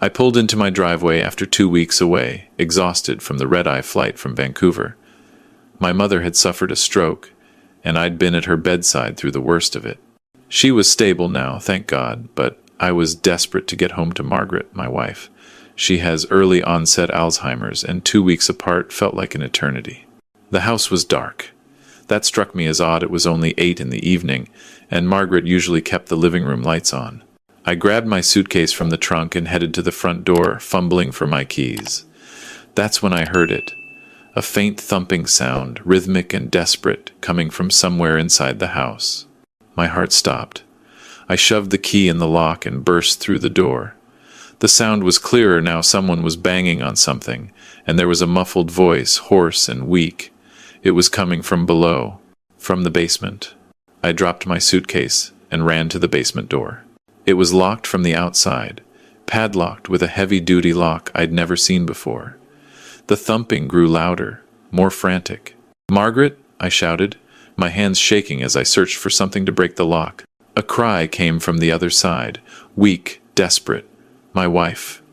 I pulled into my driveway after 2 weeks away, exhausted from the red-eye flight from Vancouver. My mother had suffered a stroke, and I'd been at her bedside through the worst of it. She was stable now, thank God, but I was desperate to get home to Margaret, my wife. She has early onset Alzheimer's, and 2 weeks apart felt like an eternity. The house was dark. That struck me as odd. It was only 8 in the evening, and Margaret usually kept the living room lights on. I grabbed my suitcase from the trunk and headed to the front door, fumbling for my keys. That's when I heard it. A faint thumping sound, rhythmic and desperate, coming from somewhere inside the house. My heart stopped. I shoved the key in the lock and burst through the door. The sound was clearer now. Someone was banging on something, and there was a muffled voice, hoarse and weak. It was coming from below, from the basement. I dropped my suitcase and ran to the basement door. It was locked from the outside, padlocked with a heavy-duty lock I'd never seen before. The thumping grew louder, more frantic. "Margaret!" I shouted, my hands shaking as I searched for something to break the lock. A cry came from the other side, weak, desperate. My wife.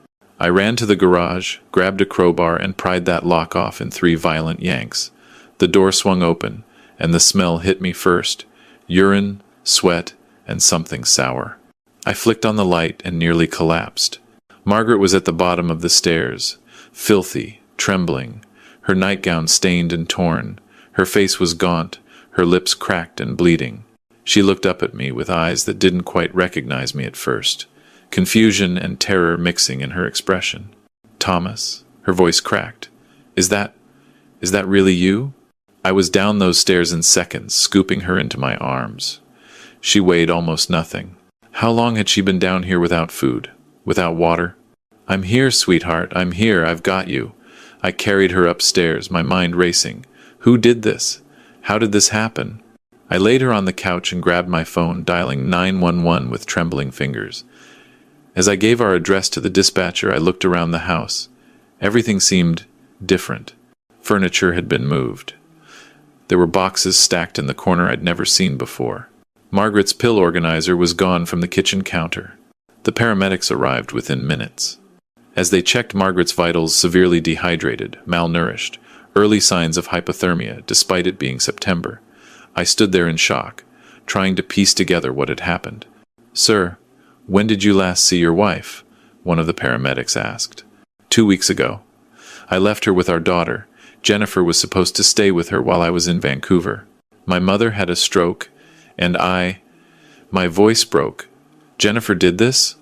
I ran to the garage, grabbed a crowbar, and pried that lock off in 3 violent yanks. The door swung open, and the smell hit me first. Urine, sweat, and something sour. I flicked on the light and nearly collapsed. Margaret was at the bottom of the stairs, filthy, trembling, her nightgown stained and torn. Her face was gaunt, her lips cracked and bleeding. She looked up at me with eyes that didn't quite recognize me at first, confusion and terror mixing in her expression. "Thomas," her voice cracked. Is that really you?" I was down those stairs in seconds, scooping her into my arms. She weighed almost nothing. How long had she been down here without food, without water? "I'm here, sweetheart, I'm here, I've got you." I carried her upstairs, my mind racing. Who did this? How did this happen? I laid her on the couch and grabbed my phone, dialing 911 with trembling fingers. As I gave our address to the dispatcher, I looked around the house. Everything seemed different. Furniture had been moved. There were boxes stacked in the corner I'd never seen before. Margaret's pill organizer was gone from the kitchen counter. The paramedics arrived within minutes. As they checked Margaret's vitals, severely dehydrated, malnourished, early signs of hypothermia, despite it being September, I stood there in shock, trying to piece together what had happened. "Sir, when did you last see your wife?" one of the paramedics asked. 2 weeks ago. I left her with our daughter. Jennifer was supposed to stay with her while I was in Vancouver. My mother had a stroke, and my voice broke. "Jennifer did this?"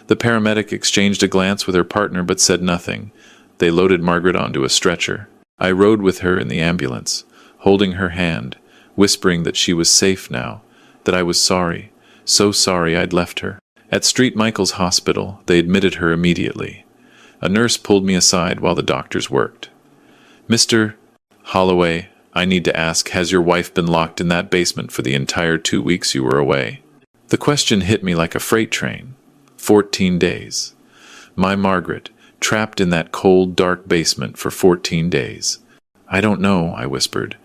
The paramedic exchanged a glance with her partner but said nothing. They loaded Margaret onto a stretcher. I rode with her in the ambulance, holding her hand, whispering that she was safe now, that I was sorry, so sorry I'd left her. At St. Michael's Hospital, they admitted her immediately. A nurse pulled me aside while the doctors worked. "Mr. Holloway, I need to ask, has your wife been locked in that basement for the entire 2 weeks you were away?" The question hit me like a freight train. 14 days. My Margaret, trapped in that cold, dark basement for 14 days. "I don't know," I whispered.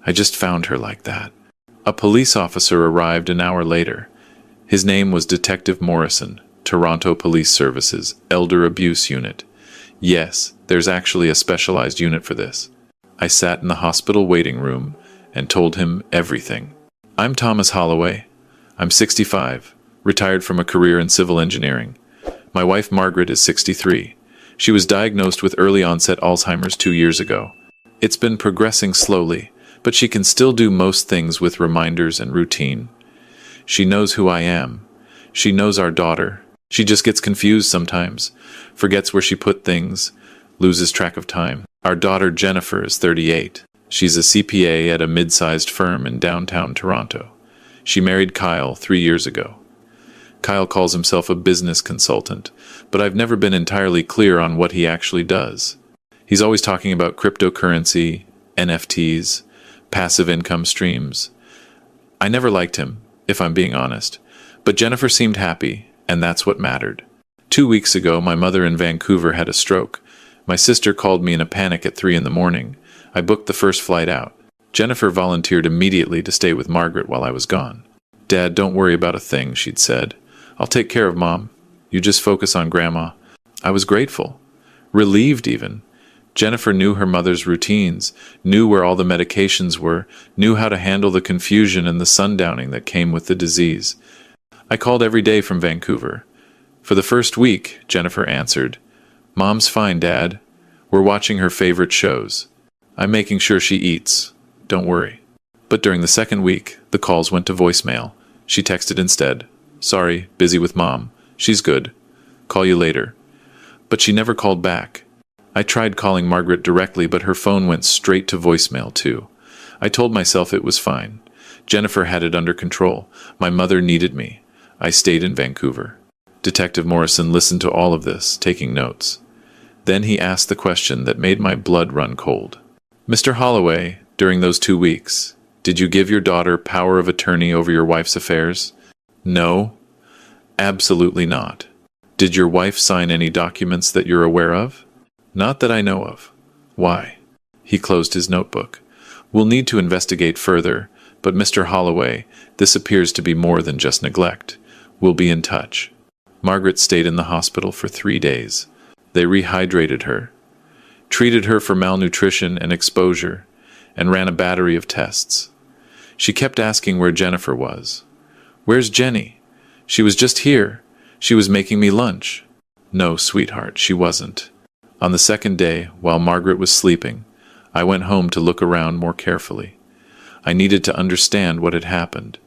"I just found her like that." A police officer arrived an hour later. His name was Detective Morrison, Toronto Police Services, Elder Abuse Unit. Yes, there's actually a specialized unit for this. I sat in the hospital waiting room and told him everything. "I'm Thomas Holloway. I'm 65, retired from a career in civil engineering. My wife Margaret is 63. She was diagnosed with early-onset Alzheimer's 2 years ago. It's been progressing slowly, but she can still do most things with reminders and routine. She knows who I am. She knows our daughter. She just gets confused sometimes, forgets where she put things, loses track of time. Our daughter Jennifer is 38. She's a CPA at a mid-sized firm in downtown Toronto. She married Kyle 3 years ago. Kyle calls himself a business consultant, but I've never been entirely clear on what he actually does. He's always talking about cryptocurrency, NFTs, passive income streams. I never liked him, if I'm being honest, but Jennifer seemed happy, and that's what mattered. 2 weeks ago, my mother in Vancouver had a stroke. My sister called me in a panic at 3 in the morning. I booked the first flight out. Jennifer volunteered immediately to stay with Margaret while I was gone. "Dad, don't worry about a thing," she'd said. "I'll take care of Mom. You just focus on Grandma." I was grateful, relieved even. Jennifer knew her mother's routines, knew where all the medications were, knew how to handle the confusion and the sundowning that came with the disease. I called every day from Vancouver. For the first week, Jennifer answered, "Mom's fine, Dad. We're watching her favorite shows. I'm making sure she eats. Don't worry." But during the second week, the calls went to voicemail. She texted instead, "Sorry, busy with Mom. She's good. Call you later." But she never called back. I tried calling Margaret directly, but her phone went straight to voicemail too. I told myself it was fine. Jennifer had it under control. My mother needed me. I stayed in Vancouver. Detective Morrison listened to all of this, taking notes. Then he asked the question that made my blood run cold. "Mr. Holloway, during those 2 weeks, did you give your daughter power of attorney over your wife's affairs?" "No, absolutely not." "Did your wife sign any documents that you're aware of?" "Not that I know of." "Why?" He closed his notebook. "We'll need to investigate further, but Mr. Holloway, this appears to be more than just neglect. We'll be in touch." Margaret stayed in the hospital for 3 days. They rehydrated her, treated her for malnutrition and exposure, and ran a battery of tests. She kept asking where Jennifer was. "Where's Jenny? She was just here. She was making me lunch." "No, sweetheart, she wasn't." On the second day, while Margaret was sleeping, I went home to look around more carefully. I needed to understand what had happened.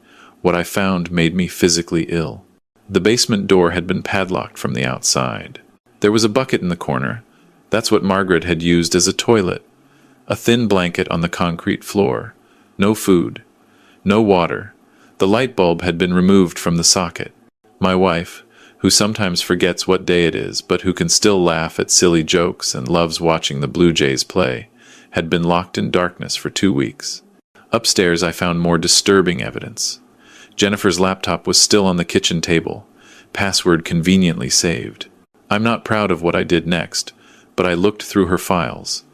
What I found made me physically ill. The basement door had been padlocked from the outside. There was a bucket in the corner. That's what Margaret had used as a toilet. A thin blanket on the concrete floor. No food. No water. The light bulb had been removed from the socket. My wife, who sometimes forgets what day it is, but who can still laugh at silly jokes and loves watching the Blue Jays play, had been locked in darkness for 2 weeks. Upstairs, I found more disturbing evidence. Jennifer's laptop was still on the kitchen table, password conveniently saved. I'm not proud of what I did next, but I looked through her files.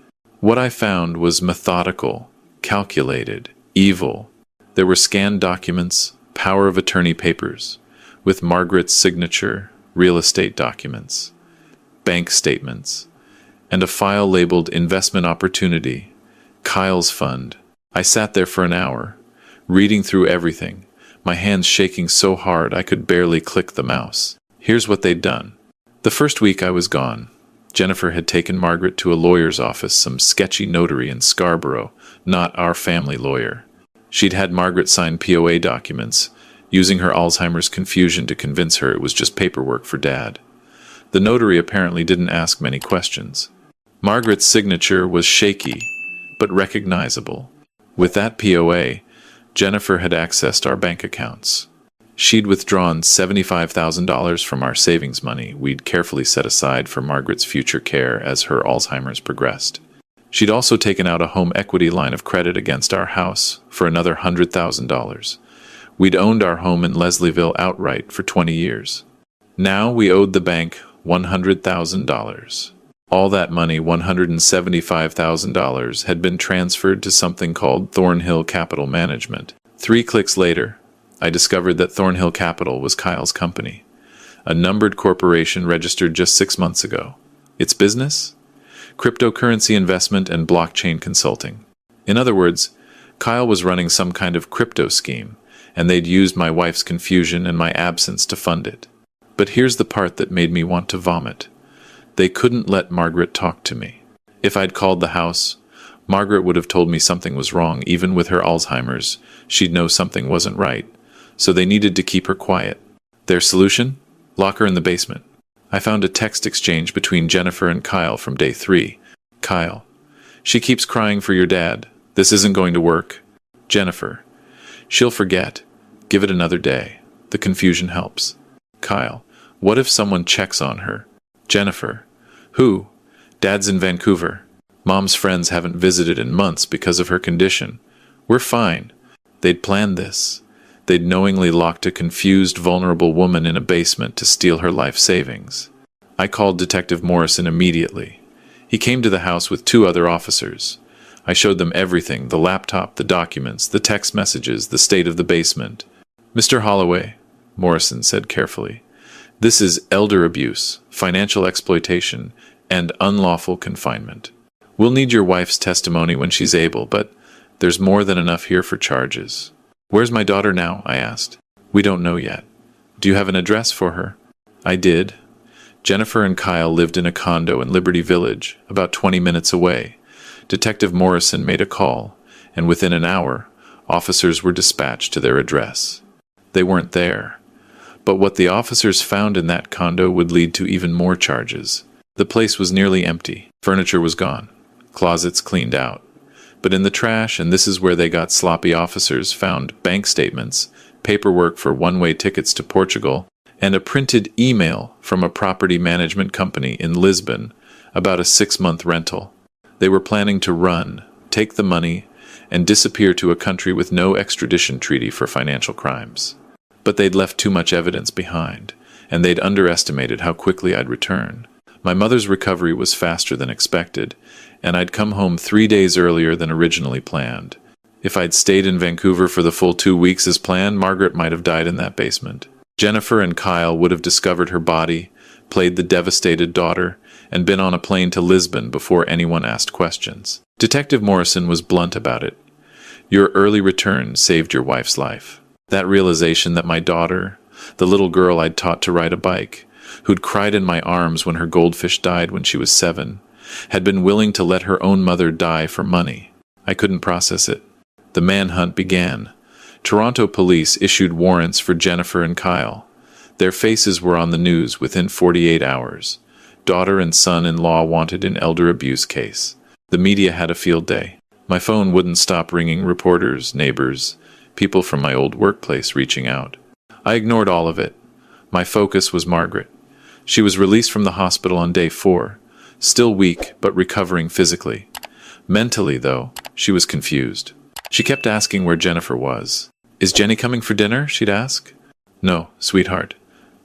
What I found was methodical, calculated, evil. There were scanned documents, power of attorney papers, with Margaret's signature, real estate documents, bank statements, and a file labeled Investment Opportunity, Kyle's Fund. I sat there for an hour, reading through everything, my hands shaking so hard I could barely click the mouse. Here's what they'd done. The first week I was gone. Jennifer had taken Margaret to a lawyer's office, some sketchy notary in Scarborough, not our family lawyer. She'd had Margaret sign POA documents, using her Alzheimer's confusion to convince her it was just paperwork for Dad. The notary apparently didn't ask many questions. Margaret's signature was shaky, but recognizable. With that POA, Jennifer had accessed our bank accounts. She'd withdrawn $75,000 from our savings money we'd carefully set aside for Margaret's future care as her Alzheimer's progressed. She'd also taken out a home equity line of credit against our house for another $100,000. We'd owned our home in Leslieville outright for 20 years. Now we owed the bank $100,000. All that money, $175,000, had been transferred to something called Thornhill Capital Management. 3 clicks later, I discovered that Thornhill Capital was Kyle's company, a numbered corporation registered just 6 months ago. Its business? Cryptocurrency investment and blockchain consulting. In other words, Kyle was running some kind of crypto scheme, and they'd used my wife's confusion and my absence to fund it. But here's the part that made me want to vomit. They couldn't let Margaret talk to me. If I'd called the house, Margaret would have told me something was wrong. Even with her Alzheimer's, she'd know something wasn't right. So they needed to keep her quiet. Their solution? Lock her in the basement. I found a text exchange between Jennifer and Kyle from day 3. Kyle: "She keeps crying for your dad. This isn't going to work." Jennifer: "She'll forget. Give it another day. The confusion helps." Kyle: "What if someone checks on her?" Jennifer: "Who? Dad's in Vancouver. Mom's friends haven't visited in months because of her condition. We're fine." They'd planned this. They'd knowingly locked a confused, vulnerable woman in a basement to steal her life savings. I called Detective Morrison immediately. He came to the house with 2 other officers. I showed them everything: the laptop, the documents, the text messages, the state of the basement. "Mr. Holloway," Morrison said carefully, This is elder abuse, financial exploitation, and unlawful confinement. We'll need your wife's testimony when she's able, but there's more than enough here for charges. Where's my daughter now? I asked. We don't know yet. Do you have an address for her? I did. Jennifer and Kyle lived in a condo in Liberty Village, about 20 minutes away. Detective Morrison made a call, and within an hour, officers were dispatched to their address. They weren't there. But what the officers found in that condo would lead to even more charges. The place was nearly empty. Furniture was gone. Closets cleaned out. But in the trash, and this is where they got sloppy, officers found bank statements, paperwork for one-way tickets to Portugal, and a printed email from a property management company in Lisbon about a 6-month rental. They were planning to run, take the money, and disappear to a country with no extradition treaty for financial crimes. But they'd left too much evidence behind, and they'd underestimated how quickly I'd return. My mother's recovery was faster than expected, and I'd come home 3 days earlier than originally planned. If I'd stayed in Vancouver for the full 2 weeks as planned, Margaret might have died in that basement. Jennifer and Kyle would have discovered her body, played the devastated daughter, and been on a plane to Lisbon before anyone asked questions. Detective Morrison was blunt about it. Your early return saved your wife's life. That realization that my daughter, the little girl I'd taught to ride a bike, who'd cried in my arms when her goldfish died when she was 7, had been willing to let her own mother die for money. I couldn't process it. The manhunt began. Toronto police issued warrants for Jennifer and Kyle. Their faces were on the news within 48 hours. Daughter and son-in-law wanted in elder abuse case. The media had a field day. My phone wouldn't stop ringing, reporters, neighbors, people from my old workplace reaching out. I ignored all of it. My focus was Margaret. She was released from the hospital on day 4, still weak but recovering physically. Mentally, though, she was confused. She kept asking where Jennifer was. Is Jenny coming for dinner? She'd ask. No, sweetheart.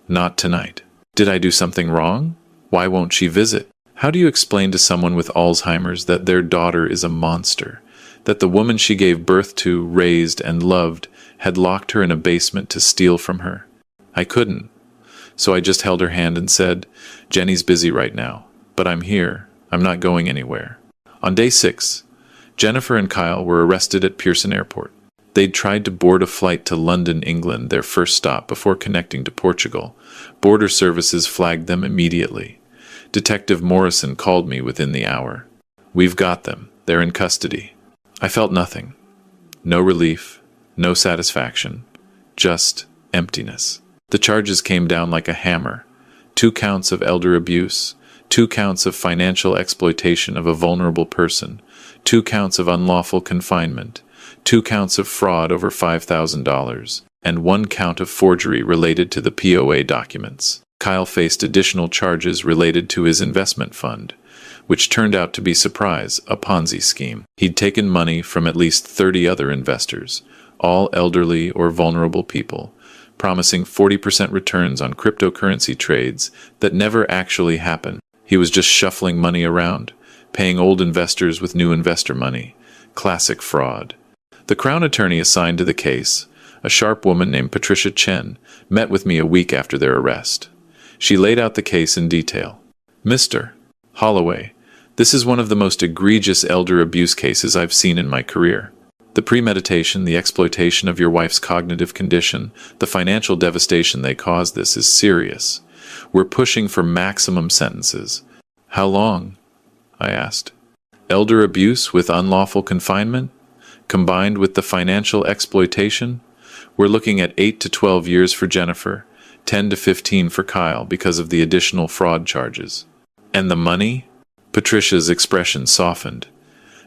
Not tonight. Did I do something wrong? Why won't she visit? How do you explain to someone with Alzheimer's that their daughter is a monster, that the woman she gave birth to, raised, and loved had locked her in a basement to steal from her? I couldn't. So I just held her hand and said, Jenny's busy right now, but I'm here. I'm not going anywhere. On day 6, Jennifer and Kyle were arrested at Pearson Airport. They'd tried to board a flight to London, England, their first stop before connecting to Portugal. Border services flagged them immediately. Detective Morrison called me within the hour. We've got them. They're in custody. I felt nothing. No relief, no satisfaction, just emptiness. The charges came down like a hammer. 2 counts of elder abuse, 2 counts of financial exploitation of a vulnerable person, 2 counts of unlawful confinement, 2 counts of fraud over $5,000, and 1 count of forgery related to the POA documents. Kyle faced additional charges related to his investment fund, which turned out to be, surprise, a Ponzi scheme. He'd taken money from at least 30 other investors, all elderly or vulnerable people, promising 40% returns on cryptocurrency trades that never actually happened. He was just shuffling money around, paying old investors with new investor money. Classic fraud. The Crown attorney assigned to the case, a sharp woman named Patricia Chen, met with me a week after their arrest. She laid out the case in detail. Mr. Holloway, this is one of the most egregious elder abuse cases I've seen in my career. The premeditation, the exploitation of your wife's cognitive condition, the financial devastation they caused, this is serious. We're pushing for maximum sentences. How long? I asked. Elder abuse with unlawful confinement, combined with the financial exploitation? We're looking at 8 to 12 years for Jennifer, 10 to 15 for Kyle because of the additional fraud charges. And the money? Patricia's expression softened.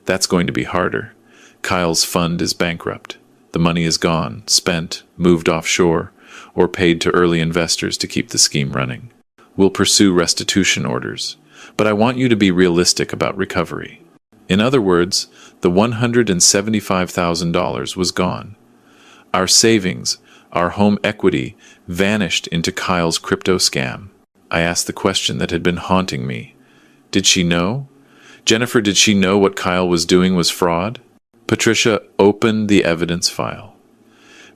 That's going to be harder. Kyle's fund is bankrupt. The money is gone, spent, moved offshore, or paid to early investors to keep the scheme running. We'll pursue restitution orders, but I want you to be realistic about recovery. In other words, the $175,000 was gone. Our savings, our home equity, vanished into Kyle's crypto scam. I asked the question that had been haunting me. Did she know? Jennifer, did she know what Kyle was doing was fraud? Patricia opened the evidence file.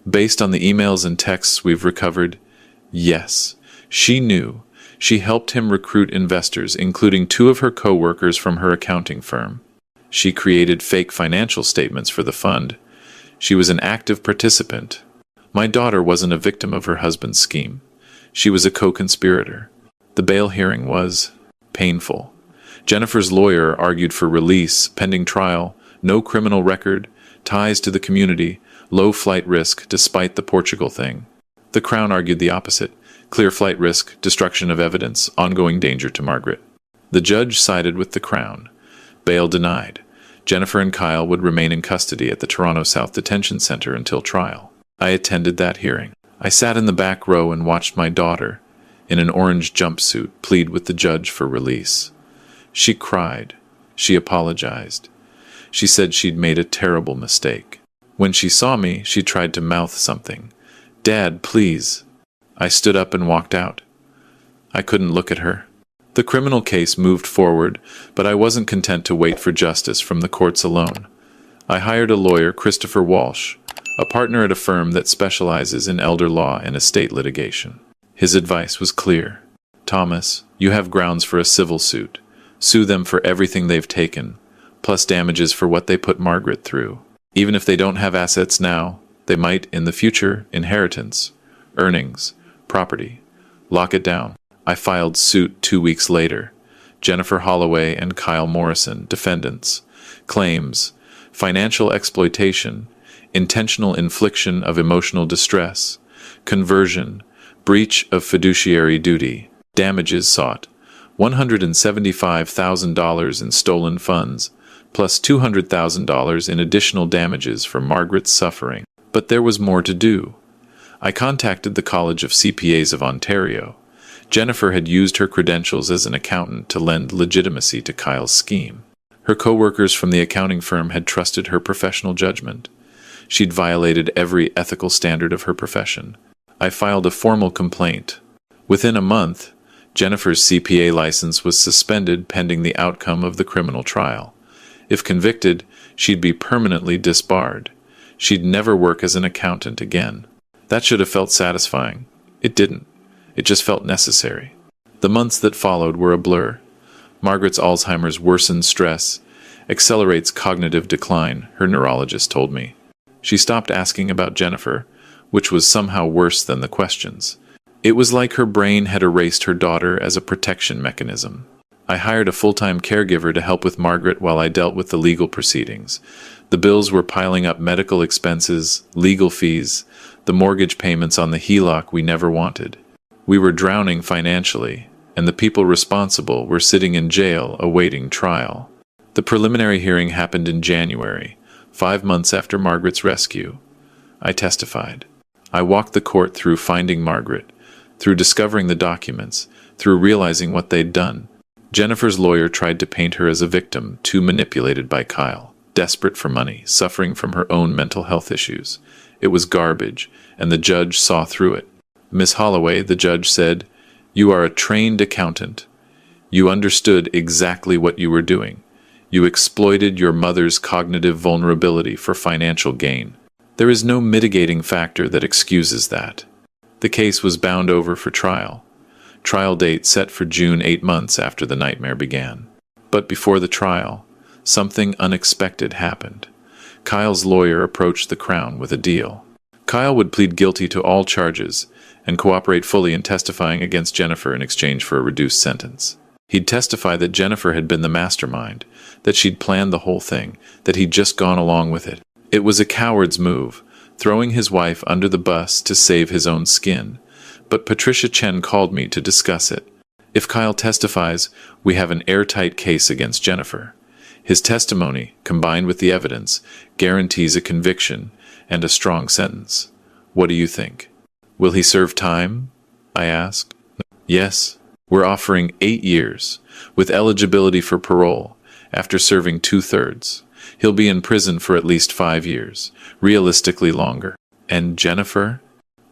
Based on the emails and texts we've recovered, yes, She knew. She helped him recruit investors, including two of her co-workers from her accounting firm. She created fake financial statements for the fund. She was an active participant. My daughter wasn't a victim of her husband's scheme. She was a co-conspirator. The bail hearing was painful. Jennifer's lawyer argued for release, pending trial, no criminal record, ties to the community, low flight risk despite the Portugal thing. The Crown argued the opposite, clear flight risk, destruction of evidence, ongoing danger to Margaret. The judge sided with the Crown. Bail denied. Jennifer and Kyle would remain in custody at the Toronto South Detention Center until trial. I attended that hearing. I sat in the back row and watched my daughter, in an orange jumpsuit, plead with the judge for release. She cried. She apologized. She said she'd made a terrible mistake. When she saw me, she tried to mouth something. "Dad, please." I stood up and walked out. I couldn't look at her. The criminal case moved forward, but I wasn't content to wait for justice from the courts alone. I hired a lawyer, Christopher Walsh, a partner at a firm that specializes in elder law and estate litigation. His advice was clear. "Thomas, you have grounds for a civil suit. Sue them for everything they've taken, plus damages for what they put Margaret through. Even if they don't have assets now, they might in the future, inheritance, earnings, property. Lock it down." I filed suit 2 weeks later. Jennifer Holloway and Kyle Morrison, defendants. Claims: financial exploitation, intentional infliction of emotional distress, conversion, breach of fiduciary duty. Damages sought: $175,000 in stolen funds, plus $200,000 in additional damages for Margaret's suffering. But there was more to do. I contacted the College of CPAs of Ontario. Jennifer had used her credentials as an accountant to lend legitimacy to Kyle's scheme. Her co-workers from the accounting firm had trusted her professional judgment. She'd violated every ethical standard of her profession. I filed a formal complaint. Within a month, Jennifer's CPA license was suspended pending the outcome of the criminal trial. If convicted, she'd be permanently disbarred. She'd never work as an accountant again. That should have felt satisfying. It didn't. It just felt necessary. The months that followed were a blur. Margaret's Alzheimer's worsened stress, accelerates cognitive decline, her neurologist told me. She stopped asking about Jennifer, which was somehow worse than the questions. It was like her brain had erased her daughter as a protection mechanism. I hired a full-time caregiver to help with Margaret while I dealt with the legal proceedings. The bills were piling up: medical expenses, legal fees, the mortgage payments on the HELOC we never wanted. We were drowning financially, and the people responsible were sitting in jail awaiting trial. The preliminary hearing happened in January, 5 months after Margaret's rescue. I testified. I walked the court through finding Margaret, through discovering the documents, through realizing what they'd done. Jennifer's lawyer tried to paint her as a victim, too manipulated by Kyle, desperate for money, suffering from her own mental health issues. It was garbage, and the judge saw through it. "Miss Holloway," the judge said, "you are a trained accountant. You understood exactly what you were doing. You exploited your mother's cognitive vulnerability for financial gain. There is no mitigating factor that excuses that." The case was bound over for trial. Trial date set for June, 8 months after the nightmare began. But before the trial, something unexpected happened. Kyle's lawyer approached the Crown with a deal. Kyle would plead guilty to all charges and cooperate fully in testifying against Jennifer in exchange for a reduced sentence. He'd testify that Jennifer had been the mastermind, that she'd planned the whole thing, that he'd just gone along with it. It was a coward's move, throwing his wife under the bus to save his own skin. But Patricia Chen called me to discuss it. If Kyle testifies, we have an airtight case against Jennifer. His testimony, combined with the evidence, guarantees a conviction and a strong sentence. What do you think? Will he serve time? I asked. Yes. We're offering 8 years, with eligibility for parole, after serving 2/3. He'll be in prison for at least 5 years, realistically longer. And Jennifer?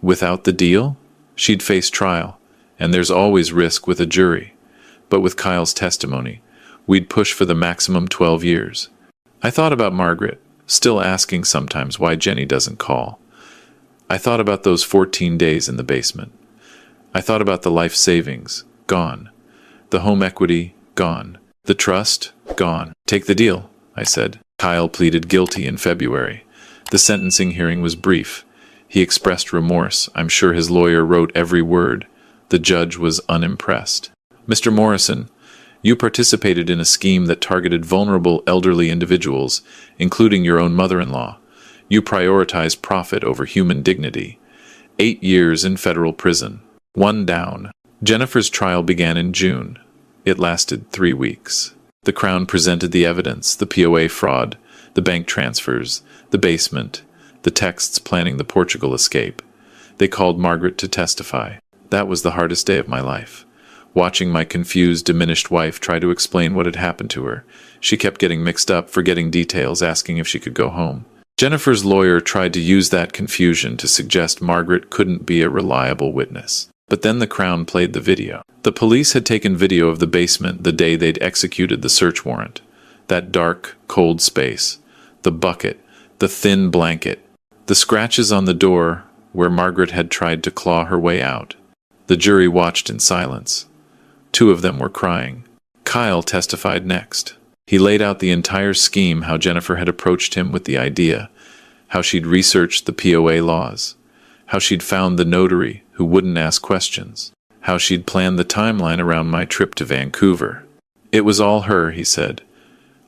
Without the deal? She'd face trial, and there's always risk with a jury. But with Kyle's testimony, we'd push for the maximum 12 years. I thought about Margaret, still asking sometimes why Jenny doesn't call. I thought about those 14 days in the basement. I thought about the life savings. Gone. The home equity. Gone. The trust. Gone. Take the deal, I said. Kyle pleaded guilty in February. The sentencing hearing was brief. He expressed remorse. I'm sure his lawyer wrote every word. The judge was unimpressed. Mr. Morrison, you participated in a scheme that targeted vulnerable elderly individuals, including your own mother-in-law. You prioritized profit over human dignity. 8 years in federal prison. 1 down. Jennifer's trial began in June. It lasted 3 weeks. The Crown presented the evidence, the POA fraud, the bank transfers, the basement, the texts planning the Portugal escape. They called Margaret to testify. That was the hardest day of my life. Watching my confused, diminished wife try to explain what had happened to her. She kept getting mixed up, forgetting details, asking if she could go home. Jennifer's lawyer tried to use that confusion to suggest Margaret couldn't be a reliable witness. But then the Crown played the video. The police had taken video of the basement the day they'd executed the search warrant. That dark, cold space. The bucket. The thin blanket. The scratches on the door where Margaret had tried to claw her way out. The jury watched in silence. 2 of them were crying. Kyle testified next. He laid out the entire scheme, how Jennifer had approached him with the idea, how she'd researched the POA laws, how she'd found the notary who wouldn't ask questions, how she'd planned the timeline around my trip to Vancouver. It was all her, he said.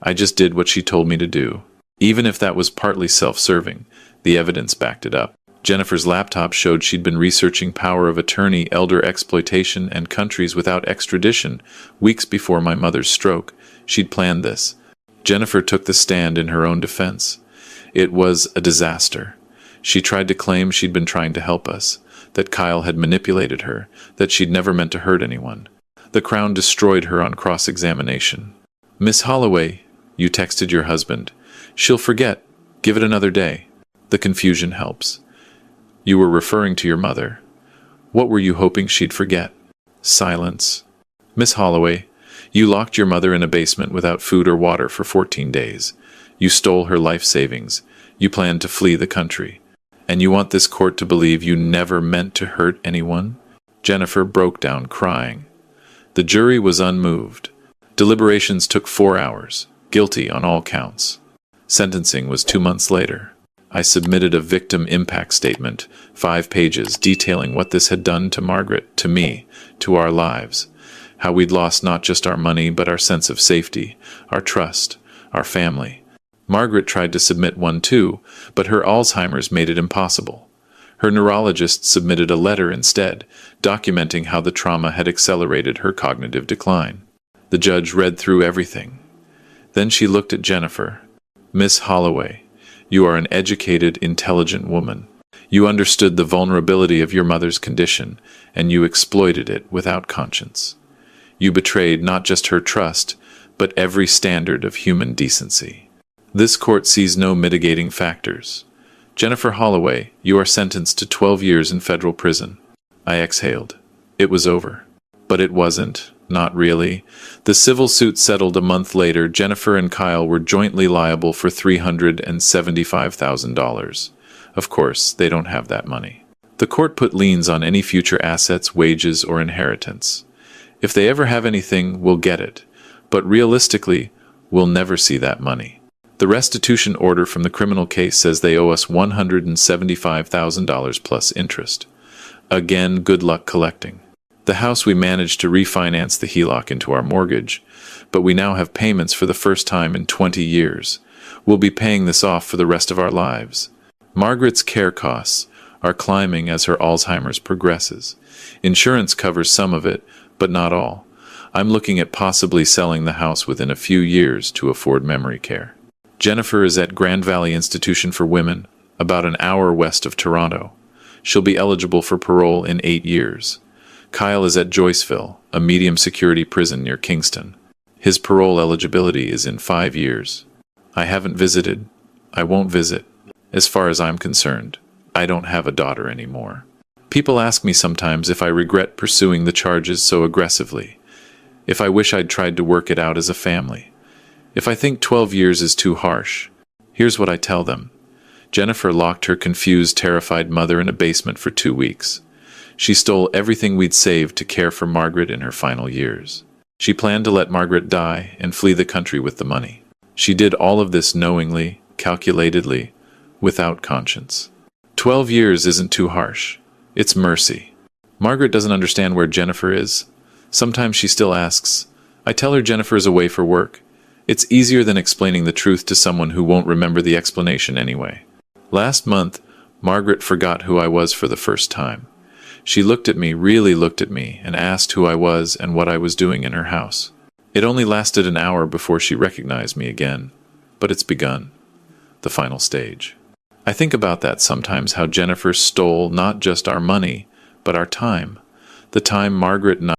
I just did what she told me to do. Even if that was partly self-serving, the evidence backed it up. Jennifer's laptop showed she'd been researching power of attorney, elder exploitation, and countries without extradition weeks before my mother's stroke. She'd planned this. Jennifer took the stand in her own defense. It was a disaster. She tried to claim she'd been trying to help us, that Kyle had manipulated her, that she'd never meant to hurt anyone. The Crown destroyed her on cross-examination. Miss Holloway, you texted your husband. She'll forget. Give it another day. The confusion helps. You were referring to your mother. What were you hoping she'd forget? Silence. Miss Holloway, you locked your mother in a basement without food or water for 14 days. You stole her life savings. You planned to flee the country. And you want this court to believe you never meant to hurt anyone? Jennifer broke down crying. The jury was unmoved. Deliberations took 4 hours. Guilty on all counts. Sentencing was 2 months later. I submitted a victim impact statement, 5 pages, detailing what this had done to Margaret, to me, to our lives. How we'd lost not just our money, but our sense of safety, our trust, our family. Margaret tried to submit one too, but her Alzheimer's made it impossible. Her neurologist submitted a letter instead, documenting how the trauma had accelerated her cognitive decline. The judge read through everything. Then she looked at Jennifer. Miss Holloway, you are an educated, intelligent woman. You understood the vulnerability of your mother's condition, and you exploited it without conscience. You betrayed not just her trust, but every standard of human decency. This court sees no mitigating factors. Jennifer Holloway, you are sentenced to 12 years in federal prison. I exhaled. It was over. But it wasn't. Not really. The civil suit settled a month later. Jennifer and Kyle were jointly liable for $375,000. Of course, they don't have that money. The court put liens on any future assets, wages, or inheritance. If they ever have anything, we'll get it. But realistically, we'll never see that money. The restitution order from the criminal case says they owe us $175,000 plus interest. Again, good luck collecting. The house we managed to refinance the HELOC into our mortgage, but we now have payments for the first time in 20 years. We'll be paying this off for the rest of our lives. Margaret's care costs are climbing as her Alzheimer's progresses. Insurance covers some of it, but not all. I'm looking at possibly selling the house within a few years to afford memory care. Jennifer is at Grand Valley Institution for Women, about an hour west of Toronto. She'll be eligible for parole in 8 years. Kyle is at Joyceville, a medium-security prison near Kingston. His parole eligibility is in 5 years. I haven't visited. I won't visit. As far as I'm concerned, I don't have a daughter anymore. People ask me sometimes if I regret pursuing the charges so aggressively, if I wish I'd tried to work it out as a family, if I think 12 years is too harsh. Here's what I tell them. Jennifer locked her confused, terrified mother in a basement for 2 weeks. She stole everything we'd saved to care for Margaret in her final years. She planned to let Margaret die and flee the country with the money. She did all of this knowingly, calculatedly, without conscience. 12 years isn't too harsh. It's mercy. Margaret doesn't understand where Jennifer is. Sometimes she still asks. I tell her Jennifer is away for work. It's easier than explaining the truth to someone who won't remember the explanation anyway. Last month, Margaret forgot who I was for the first time. She looked at me, really looked at me, and asked who I was and what I was doing in her house. It only lasted an hour before she recognized me again. But it's begun. The final stage. I think about that sometimes, how Jennifer stole not just our money, but our time. The time Margaret and